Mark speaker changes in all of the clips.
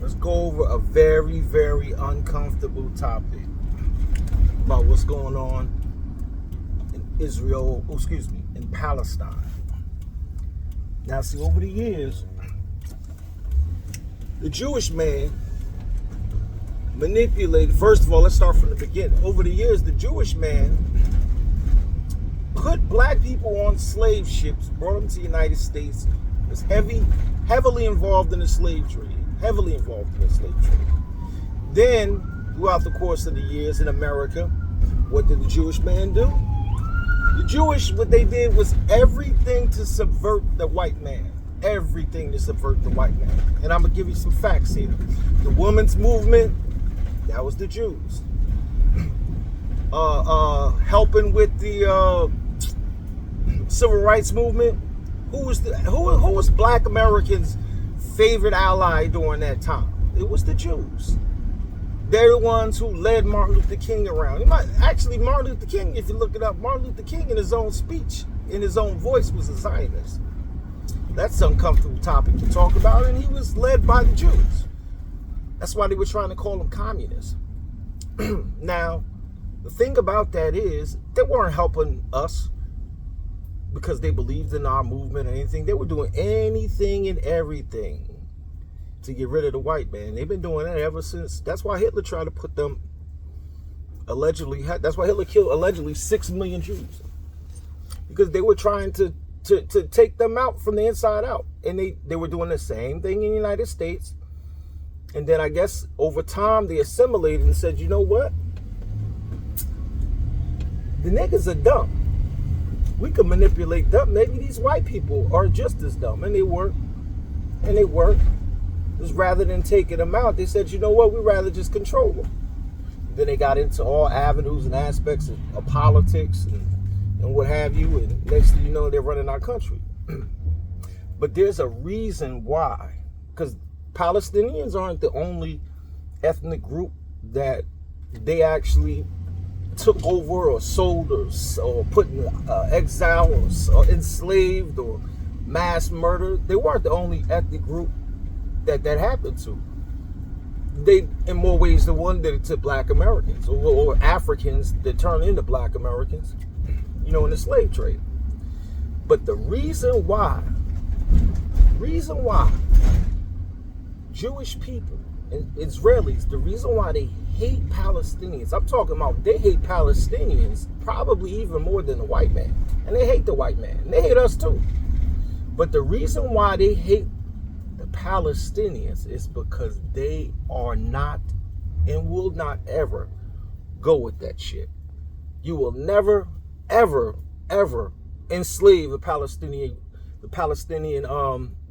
Speaker 1: let's go over a very, very uncomfortable topic about what's going on in Israel, in Palestine. Now, see, over the years, the Jewish man manipulated. First of all, let's start from the beginning. Over the years, the Jewish man put black people on slave ships, brought them to the United States, was heavily involved in the slave trade. Then, throughout the course of the years in America, what did the Jewish man do? What they did was everything to subvert the white man. Everything to subvert the white man. And I'm going to give you some facts here. The women's movement, that was the Jews. Helping with the civil rights movement, who was black Americans' favorite ally during that time? It was the Jews. They're the ones who led Martin Luther King around. Martin Luther King, if you look it up, Martin Luther King in his own speech, in his own voice, was a Zionist. That's an uncomfortable topic to talk about, and he was led by the Jews. That's why they were trying to call him communists. Now, the thing about that is, they weren't helping us because they believed in our movement or anything. They were doing anything and everything to get rid of the white man. They've been doing that ever since. That's why Hitler tried to put them that's why Hitler killed allegedly 6 million Jews. Because they were trying to take them out from the inside out. And they were doing the same thing in the United States. And then I guess over time they assimilated and said, you know what? The niggas are dumb. We could manipulate them. Maybe these white people are just as dumb. And they were. Just rather than taking them out, they said, you know what? We'd rather just control them. Then they got into all avenues and aspects of politics and what have you. And next thing you know, they're running our country. But there's a reason why. Because Palestinians aren't the only ethnic group that they actually took over or sold or put in exile or enslaved or mass murdered. They weren't the only ethnic group that happened to. They, in more ways than one, did it to black Americans or Africans that turned into black Americans, in the slave trade. But the reason why Jewish people and Israelis, the reason why they hate Palestinians, I'm talking about they hate Palestinians probably even more than the white man. And they hate the white man. And they hate us too. But the reason why they hate the Palestinians is because they are not and will not ever go with that shit. You will never, ever, ever enslave the Palestinian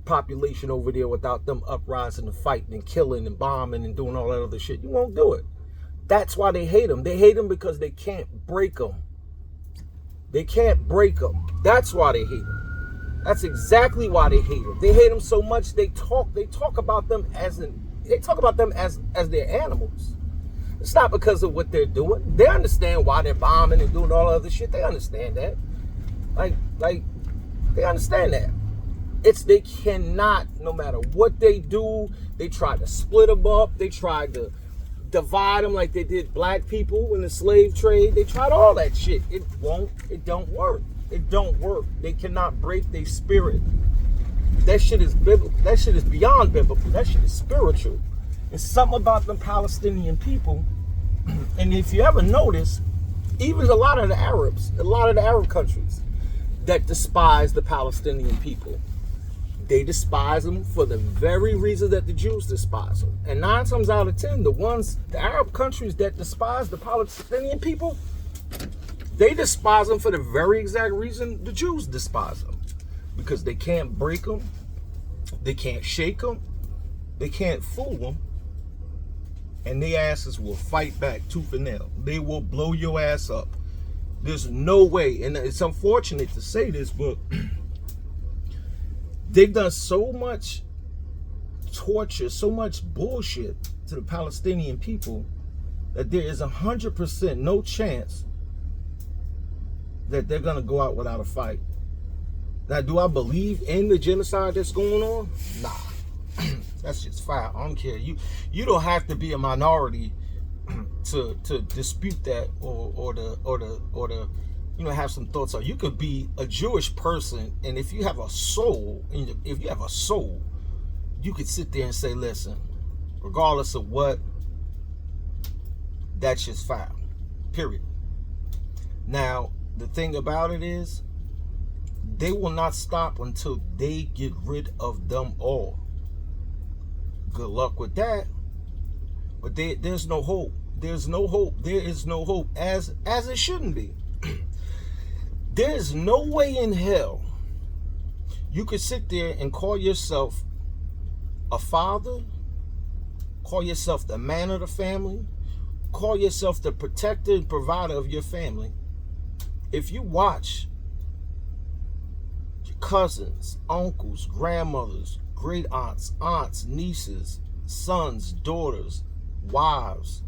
Speaker 1: population over there without them uprising and fighting and killing and bombing and doing all that other shit. You won't do it. That's why they hate them. They hate them because they can't break them. They can't break them. That's why they hate them. That's exactly why they hate them. They hate them so much they talk about them as their animals. It's not because of what they're doing. They understand why they're bombing and doing all other shit. They understand that. Like they understand that. They cannot, no matter what they do, they try to split them up. They tried to divide them like they did black people in the slave trade. They tried all that shit. It don't work. It don't work. They cannot break their spirit. That shit is biblical. That shit is beyond biblical. That shit is spiritual. It's something about the Palestinian people. And if you ever notice, even a lot of the Arab countries that despise the Palestinian people, they despise them for the very reason that the Jews despise them. And 9 times out of 10, the Arab countries that despise the Palestinian people, they despise them for the very exact reason the Jews despise them. Because they can't break them, they can't shake them, they can't fool them, and their asses will fight back tooth and nail. They will blow your ass up. There's no way, and it's unfortunate to say this, but they've done so much torture, so much bullshit to the Palestinian people that there is 100% no chance that they're gonna go out without a fight. Now, do I believe in the genocide that's going on? Nah. That's just foul. I don't care. You don't have to be a minority to dispute that or to have some thoughts on. You could be a Jewish person, and if you have a soul, you could sit there and say, listen, regardless of what, that's just foul. Period. Now, the thing about it is, they will not stop until they get rid of them all. Good luck with that. But there's no hope. There's no hope. There is no hope, as it shouldn't be. There is no way in hell you could sit there and call yourself a father, call yourself the man of the family, call yourself the protector and provider of your family. If you watch your cousins, uncles, grandmothers, great aunts, nieces, sons, daughters, wives,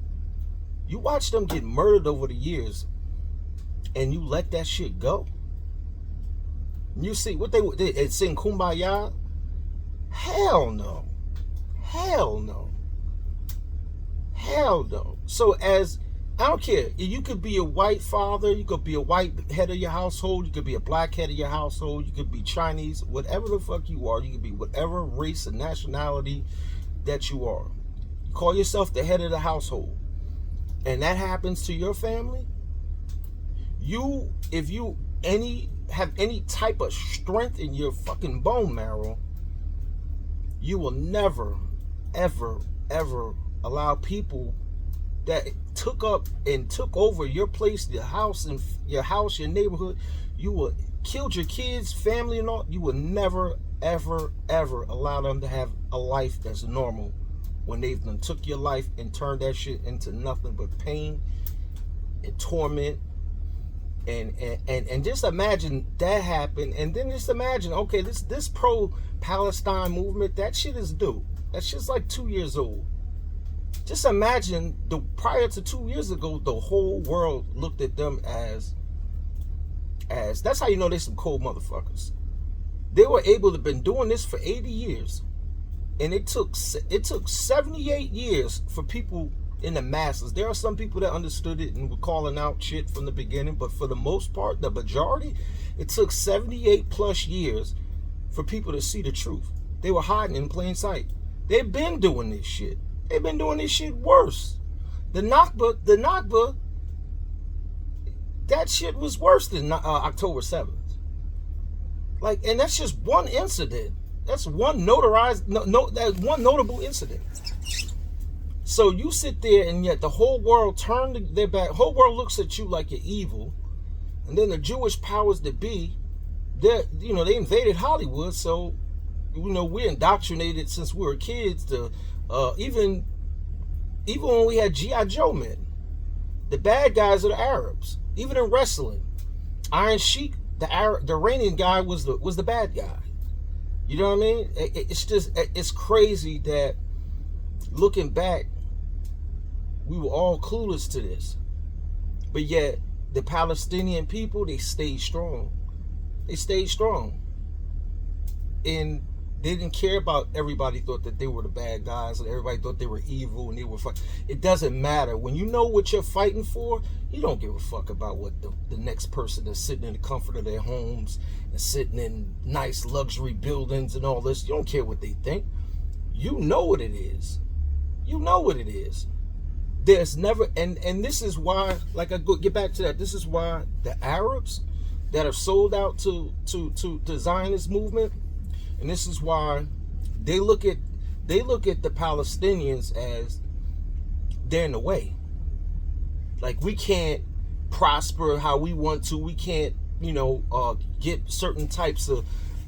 Speaker 1: you watch them get murdered over the years, and you let that shit go. You see what they sing Kumbaya? Hell no. Hell no. Hell no. So I don't care. You could be a white father, you could be a white head of your household, you could be a black head of your household, you could be Chinese, whatever the fuck you are, you could be whatever race and nationality that you are. You call yourself the head of the household, and that happens to your family, if you have any type of strength in your fucking bone marrow, you will never, ever, ever allow people that took over your place, your house, your neighborhood. You will killed your kids, family, and all. You will never, ever, ever allow them to have a life that's normal when they've done took your life and turned that shit into nothing but pain and torment. And just imagine that happened, and then just imagine, okay, this pro-Palestine movement, that shit is due. That shit's like 2 years old. Just imagine prior to 2 years ago, the whole world looked at them as that's how you know they're some cold motherfuckers. They were able to been doing this for 80 years, and it took 78 years for people in the masses. There are some people that understood it and were calling out shit from the beginning, but for the most part, the majority, it took 78 plus years for people to see the truth. They were hiding in plain sight. They've been doing this shit. They've been doing this shit worse. The Nakba, that shit was worse than October 7th. Like, and that's just one incident. That's one notable incident. So you sit there, and yet the whole world turned their back. Whole world looks at you like you're evil, and then the Jewish powers that be, they invaded Hollywood. So we're indoctrinated since we were kids to even when we had G.I. Joe men, the bad guys are the Arabs. Even in wrestling, Iron Sheik, the Iranian guy was the bad guy. You know what I mean? It's crazy that looking back, we were all clueless to this. But yet, the Palestinian people, they stayed strong. They stayed strong. And they didn't care about everybody thought that they were the bad guys, and everybody thought they were evil and they were fighting. It doesn't matter. When you know what you're fighting for, you don't give a fuck about what the next person that's sitting in the comfort of their homes and sitting in nice luxury buildings and all this. You don't care what they think. You know what it is. You know what it is. There's never, and this is why, like I get back to that, this is why the Arabs that have sold out to the Zionist movement, and this is why they look at the Palestinians as they're in the way. Like, we can't prosper how we want to. We can't, get certain types of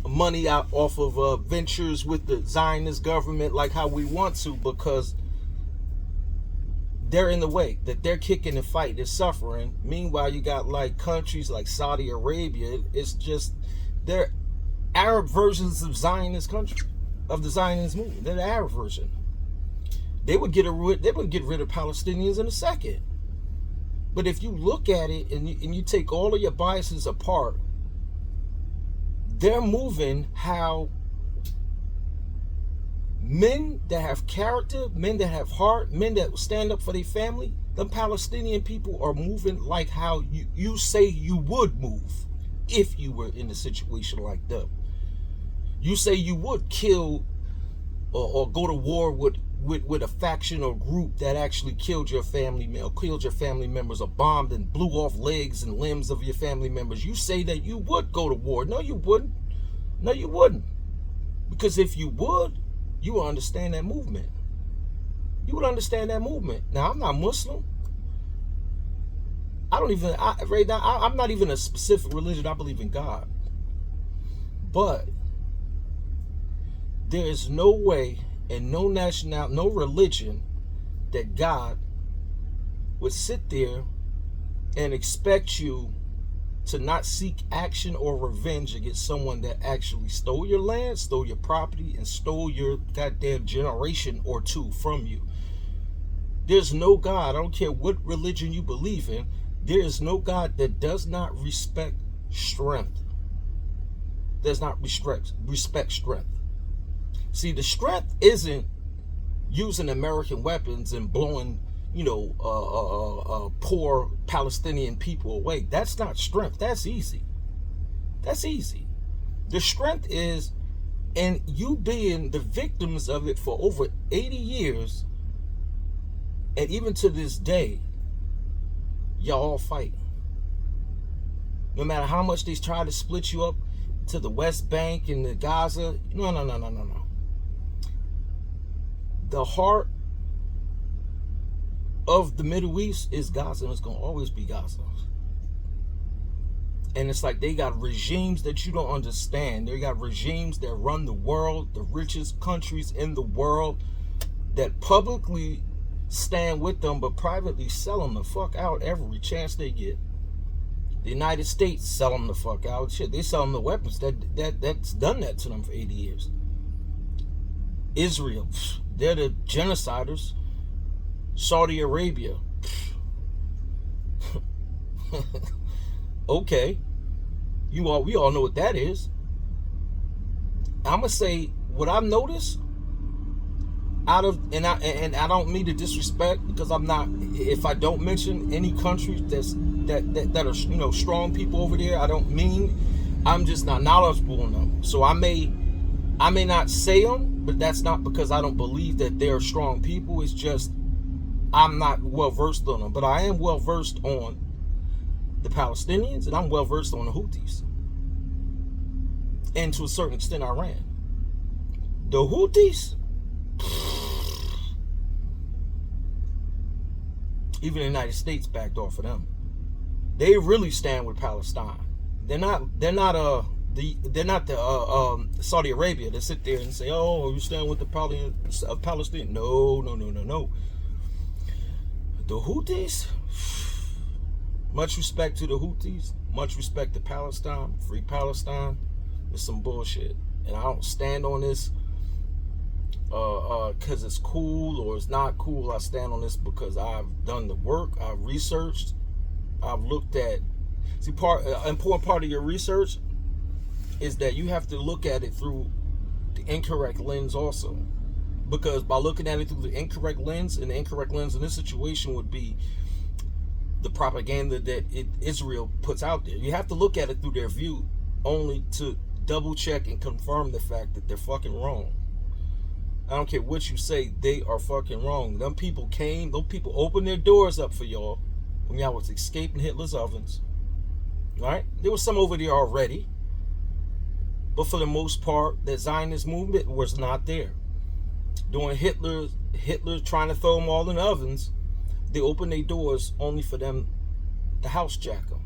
Speaker 1: money out off of ventures with the Zionist government like how we want to, because they're in the way, that they're kicking and fighting, they're suffering. Meanwhile, you got like countries like Saudi Arabia. It's just, they're Arab versions of Zionist country, of the Zionist movement. They're the Arab version. They would get rid of Palestinians in a second. But if you look at it and you take all of your biases apart, they're moving how Men that have character, men that have heart, men that stand up for their family, the Palestinian people are moving like how you say you would move if you were in a situation like them. You say you would kill or go to war with a faction or group that actually killed your family or killed your family members or bombed and blew off legs and limbs of your family members. You say that you would go to war. No, you wouldn't. No, you wouldn't. Because if you would, you would understand that movement. You would understand that movement. Now, I'm not Muslim. Right now, I'm not even a specific religion. I believe in God. But there is no way and no nationality, no religion that God would sit there and expect you to not seek action or revenge against someone that actually stole your land, stole your property, and stole your goddamn generation or two from you. There's no God, I don't care what religion you believe in, there is no God that does not respect strength. Does not respect strength. See, the strength isn't using American weapons and blowing, poor Palestinian people away. That's not strength. That's easy. That's easy. The strength is, and you being the victims of it for over 80 years, and even to this day, y'all fight. No matter how much they try to split you up to the West Bank and the Gaza, no. The heart of the Middle East is Gaza, and it's going to always be Gaza. And it's like they got regimes that you don't understand. They got regimes that run the world, the richest countries in the world, that publicly stand with them, but privately sell them the fuck out every chance they get. The United States sell them the fuck out. Shit, they sell them the weapons that's done that to them for 80 years. Israel, they're the genociders. Saudi Arabia. Okay. We all know what that is. I'm gonna say what I've noticed and I don't mean to disrespect, because I'm not, if I don't mention any countries that are strong people over there, I'm just not knowledgeable on them. So I may not say them, but that's not because I don't believe that they're strong people. It's just I'm not well versed on them. But I am well versed on the Palestinians, and I'm well versed on the Houthis, and to a certain extent Iran. The Houthis, even the United States backed off of them. They really stand with Palestine. They're not the Saudi Arabia that sit there and say, "Oh, you stand with the Palestine." No. The Houthis, much respect to the Houthis, much respect to Palestine, free Palestine. It's some bullshit, and I don't stand on this because it's cool or it's not cool. I stand on this because I've done the work, I've researched, I've looked at. See, an important part of your research is that you have to look at it through the incorrect lens also. Because by looking at it through the incorrect lens, and the incorrect lens in this situation would be the propaganda that Israel puts out there. You have to look at it through their view only to double check and confirm the fact that they're fucking wrong. I don't care what you say, they are fucking wrong. Them people opened their doors up for y'all when y'all was escaping Hitler's ovens. Right? There was some over there already. But for the most part, the Zionist movement was not there. During Hitler trying to throw them all in the ovens, they opened their doors only for them to house jack them.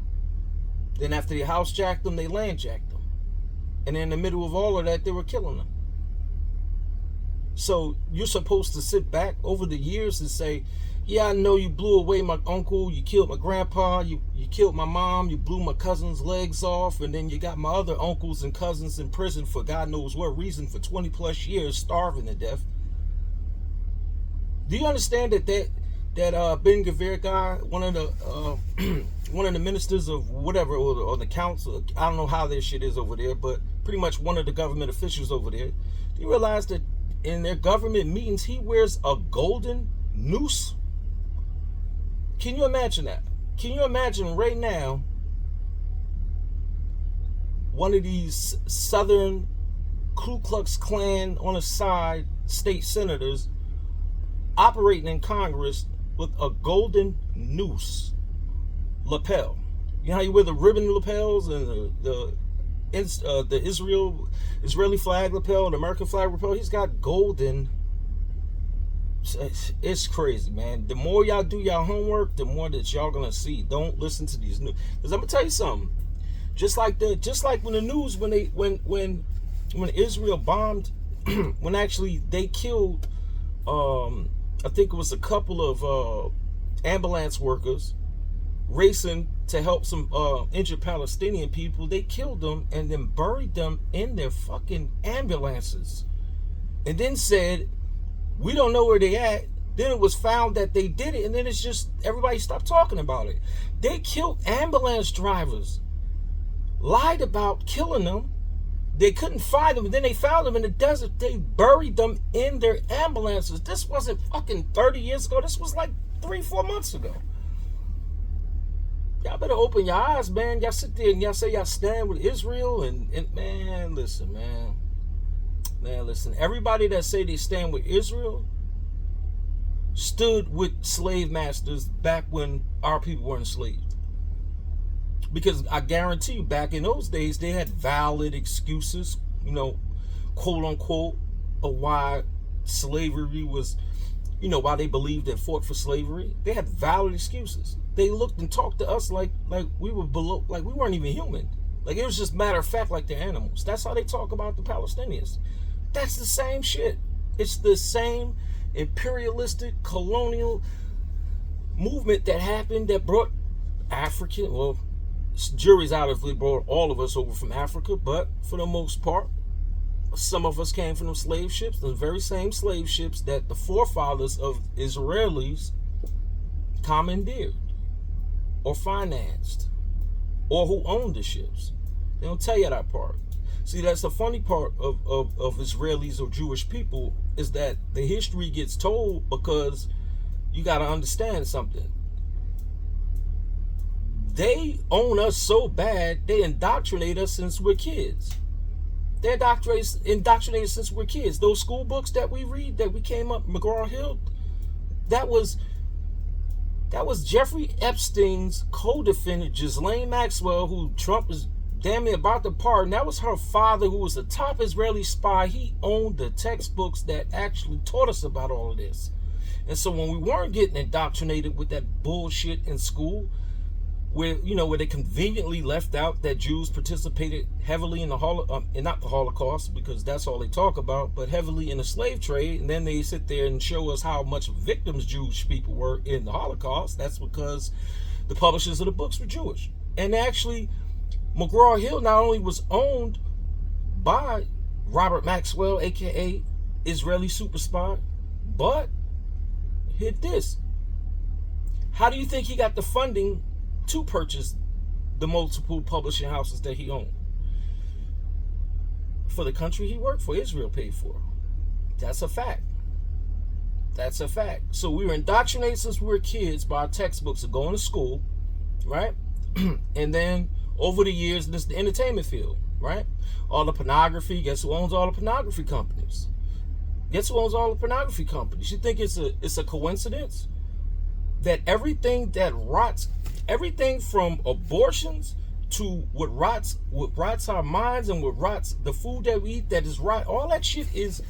Speaker 1: Then after they house jacked them, they land jacked them. And in the middle of all of that, they were killing them. So you're supposed to sit back over the years and say, yeah, I know you blew away my uncle, you killed my grandpa, you killed my mom, you blew my cousin's legs off, and then you got my other uncles and cousins in prison for God knows what reason for 20 plus years, starving to death. Do you understand that Ben Gvir guy, one of the ministers of whatever, or the council, I don't know how their shit is over there, but pretty much one of the government officials over there, do you realize that in their government meetings, he wears a golden noose. Can you imagine that? Can you imagine right now one of these Southern Ku Klux Klan on the side state senators operating in Congress with a golden noose lapel? You know how you wear the ribbon lapels and the Israeli flag lapel and the American flag lapel? He's got golden. It's crazy, man. The more y'all do y'all homework, the more that y'all gonna see. Don't listen to these news. Because I'm gonna tell you something. Just like when the news, when Israel bombed, when actually they killed, I think it was a couple of ambulance workers racing to help some injured Palestinian people. They killed them and then buried them in their fucking ambulances, and then said, we don't know where they at. Then it was found that they did it, and then it's just everybody stopped talking about it. They killed ambulance drivers, lied about killing them. They couldn't find them, and then they found them in the desert. They buried them in their ambulances. This wasn't fucking 30 years ago. This was like 3-4 months ago. Y'all better open your eyes, man. Y'all sit there and y'all say y'all stand with Israel, and man, listen, man. Man, listen. Everybody that say they stand with Israel stood with slave masters back when our people were enslaved. Because I guarantee you, back in those days, they had valid excuses, quote unquote, of why slavery was, why they believed and fought for slavery. They had valid excuses. They looked and talked to us like we were below, like we weren't even human. Like it was just matter of fact, like they're animals. That's how they talk about the Palestinians. That's the same shit. It's the same imperialistic colonial movement that happened that brought jury's out if they brought all of us over from Africa, but for the most part, some of us came from them slave ships, the very same slave ships that the forefathers of Israelis commandeered or financed or who owned the ships. They don't tell you that part. See, that's the funny part of Israelis or Jewish people, is that the history gets told because you got to understand something. They own us so bad, they indoctrinate us since we're kids. They indoctrinated since we're kids. Those school books that we read, that we came up, McGraw-Hill, that was Jeffrey Epstein's co-defendant, Ghislaine Maxwell, who Trump is damn near about to pardon. That was her father, who was the top Israeli spy. He owned the textbooks that actually taught us about all of this. And so when we weren't getting indoctrinated with that bullshit in school, where they conveniently left out that Jews participated heavily in not the Holocaust, because that's all they talk about, but heavily in the slave trade, and then they sit there and show us how much victims Jewish people were in the Holocaust. That's because the publishers of the books were Jewish. And actually, McGraw-Hill not only was owned by Robert Maxwell, aka Israeli super spy, but hit this. How do you think he got the funding to purchase the multiple publishing houses that he owned? For the country he worked for, Israel paid for. That's a fact. That's a fact. So we were indoctrinated since we were kids by our textbooks of going to school, right? And then over the years, this is the entertainment field, right? All the pornography. Guess who owns all the pornography companies? Guess who owns all the pornography companies? You think it's a coincidence that everything that rots, everything from abortions to what rots our minds and what rots the food that we eat, that is rot, all that shit is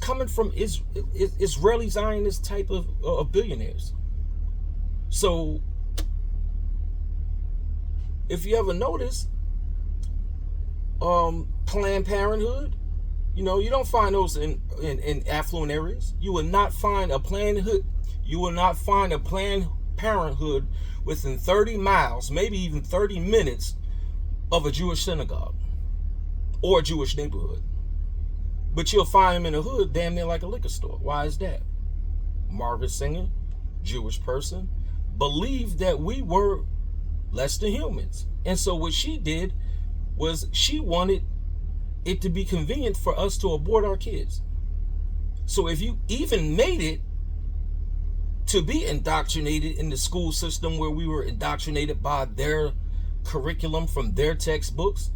Speaker 1: coming from Israeli Zionist type of billionaires. So if you ever notice, Planned Parenthood, you don't find those in affluent areas. You will not find a Planned Parenthood within 30 miles, maybe even 30 minutes of a Jewish synagogue or a Jewish neighborhood. But you'll find them in the hood damn near like a liquor store. Why is that? Margaret Sanger, Jewish person, believed that we were less than humans. And so what she did was she wanted it to be convenient for us to abort our kids. So if you even made it to be indoctrinated in the school system where we were indoctrinated by their curriculum from their textbooks,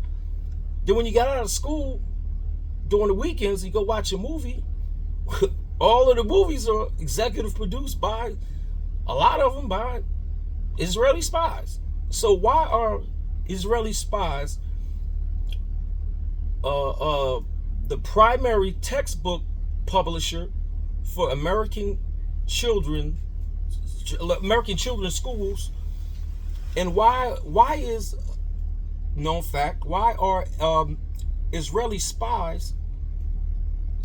Speaker 1: then when you got out of school during the weekends, you go watch a movie. All of the movies are executive produced by, a lot of them by Israeli spies. So why are Israeli spies the primary textbook publisher for American children's schools? And why is, known fact, why are Israeli spies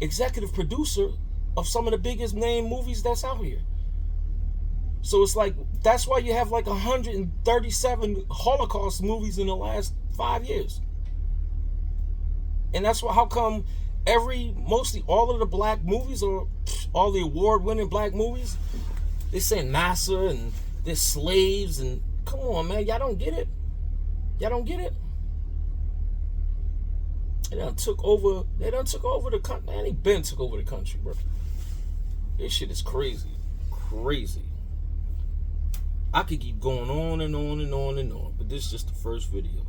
Speaker 1: executive producer of some of the biggest name movies that's out here? So it's like, that's why you have like 137 Holocaust movies in the last 5 years. And that's why, how come mostly all of the black movies, or all the award-winning black movies, they're saying massa and they're slaves, and come on, man, y'all don't get it? Y'all don't get it? They done took over the country. Man, they been took over the country, bro. This shit is crazy. Crazy. I could keep going on and on and on and on, but this is just the first video.